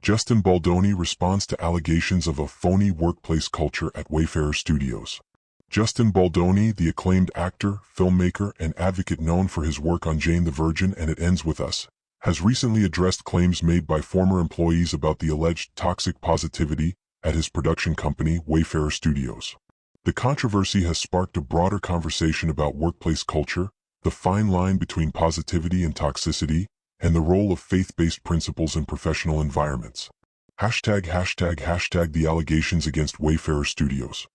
Justin Baldoni responds to allegations of a phony workplace culture at Wayfarer Studios. Justin Baldoni, the acclaimed actor, filmmaker, and advocate known for his work on Jane the Virgin and It Ends With Us, has recently addressed claims made by former employees about the alleged toxic positivity at his production company, Wayfarer Studios. The controversy has sparked a broader conversation about workplace culture, the fine line between positivity and toxicity, and the role of faith-based principles in professional environments. #The allegations against Wayfarer Studios.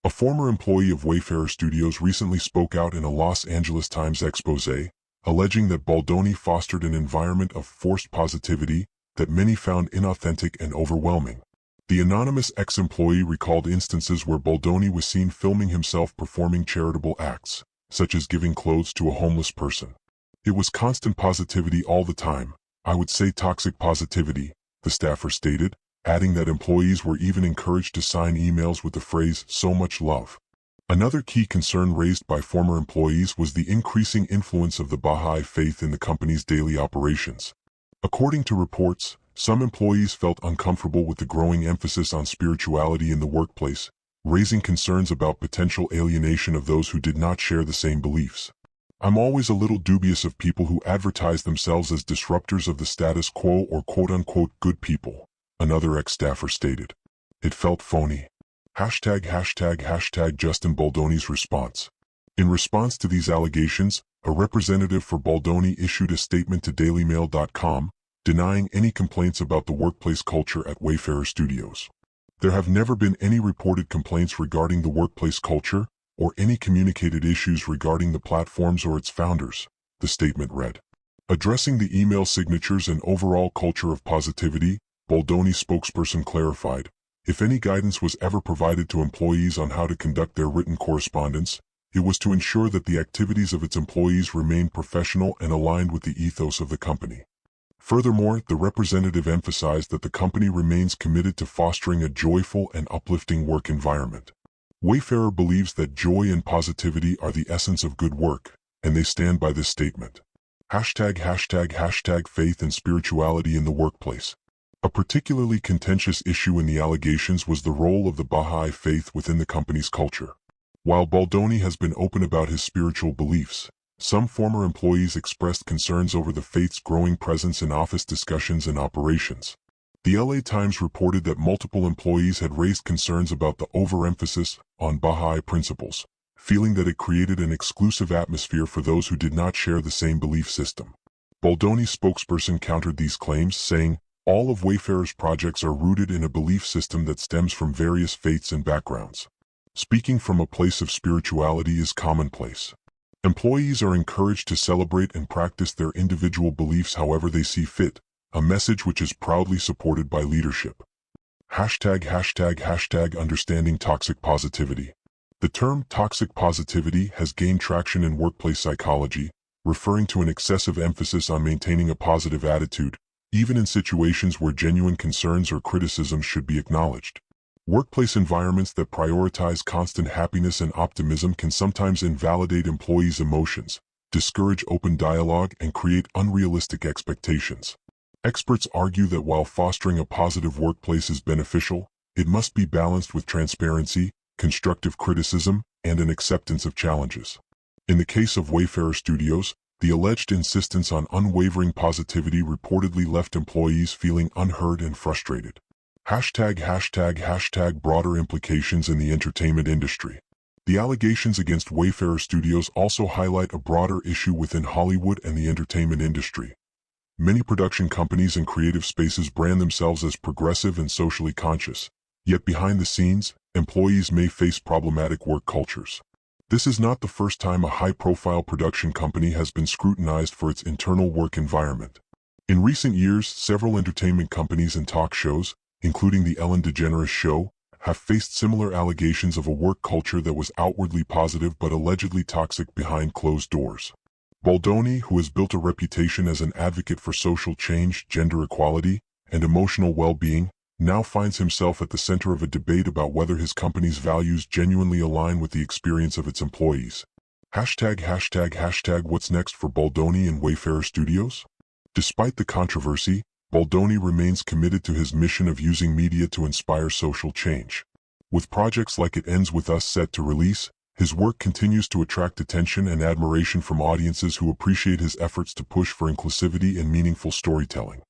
A former employee of Wayfarer Studios recently spoke out in a Los Angeles Times expose, alleging that Baldoni fostered an environment of forced positivity that many found inauthentic and overwhelming. The anonymous ex-employee recalled instances where Baldoni was seen filming himself performing charitable acts, such as giving clothes to a homeless person. It was constant positivity all the time, I would say toxic positivity, the staffer stated, adding that employees were even encouraged to sign emails with the phrase, "so much love." Another key concern raised by former employees was the increasing influence of the Baha'i faith in the company's daily operations. According to reports, some employees felt uncomfortable with the growing emphasis on spirituality in the workplace, raising concerns about potential alienation of those who did not share the same beliefs. "I'm always a little dubious of people who advertise themselves as disruptors of the status quo or quote-unquote good people," another ex-staffer stated. "It felt phony." Justin Baldoni's response. In response to these allegations, a representative for Baldoni issued a statement to DailyMail.com, denying any complaints about the workplace culture at Wayfarer Studios. "There have never been any reported complaints regarding the workplace culture, or any communicated issues regarding the platforms or its founders," the statement read. Addressing the email signatures and overall culture of positivity, Baldoni's spokesperson clarified, "If any guidance was ever provided to employees on how to conduct their written correspondence, it was to ensure that the activities of its employees remained professional and aligned with the ethos of the company." Furthermore, the representative emphasized that the company remains committed to fostering a joyful and uplifting work environment. Wayfarer believes that joy and positivity are the essence of good work, and they stand by this statement. Faith and spirituality in the workplace. A particularly contentious issue in the allegations was the role of the Baha'i faith within the company's culture. While Baldoni has been open about his spiritual beliefs, some former employees expressed concerns over the faith's growing presence in office discussions and operations. The LA Times reported that multiple employees had raised concerns about the overemphasis on Baha'i principles, feeling that it created an exclusive atmosphere for those who did not share the same belief system. Baldoni's spokesperson countered these claims, saying, "All of Wayfarer's projects are rooted in a belief system that stems from various faiths and backgrounds. Speaking from a place of spirituality is commonplace. Employees are encouraged to celebrate and practice their individual beliefs however they see fit, a message which is proudly supported by leadership." Understanding toxic positivity. The term toxic positivity has gained traction in workplace psychology, referring to an excessive emphasis on maintaining a positive attitude, even in situations where genuine concerns or criticisms should be acknowledged. Workplace environments that prioritize constant happiness and optimism can sometimes invalidate employees' emotions, discourage open dialogue, and create unrealistic expectations. Experts argue that while fostering a positive workplace is beneficial, it must be balanced with transparency, constructive criticism, and an acceptance of challenges. In the case of Wayfarer Studios, the alleged insistence on unwavering positivity reportedly left employees feeling unheard and frustrated. Broader implications in the entertainment industry. The allegations against Wayfarer Studios also highlight a broader issue within Hollywood and the entertainment industry. Many production companies and creative spaces brand themselves as progressive and socially conscious, yet behind the scenes, employees may face problematic work cultures. This is not the first time a high-profile production company has been scrutinized for its internal work environment. In recent years, several entertainment companies and talk shows, including The Ellen DeGeneres Show, have faced similar allegations of a work culture that was outwardly positive but allegedly toxic behind closed doors. Baldoni, who has built a reputation as an advocate for social change, gender equality, and emotional well-being, now finds himself at the center of a debate about whether his company's values genuinely align with the experience of its employees. What's next for Baldoni and Wayfarer Studios? Despite the controversy, Baldoni remains committed to his mission of using media to inspire social change. With projects like It Ends With Us set to release, his work continues to attract attention and admiration from audiences who appreciate his efforts to push for inclusivity and meaningful storytelling.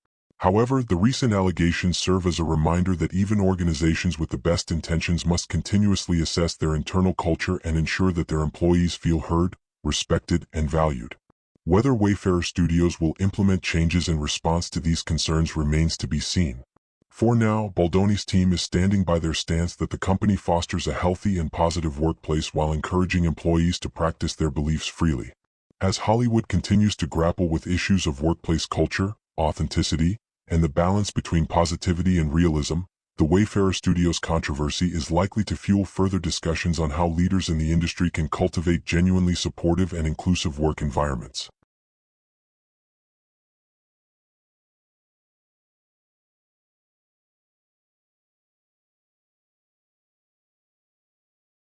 However, the recent allegations serve as a reminder that even organizations with the best intentions must continuously assess their internal culture and ensure that their employees feel heard, respected, and valued. Whether Wayfarer Studios will implement changes in response to these concerns remains to be seen. For now, Baldoni's team is standing by their stance that the company fosters a healthy and positive workplace while encouraging employees to practice their beliefs freely. As Hollywood continues to grapple with issues of workplace culture, authenticity, and the balance between positivity and realism, the Wayfarer Studios controversy is likely to fuel further discussions on how leaders in the industry can cultivate genuinely supportive and inclusive work environments.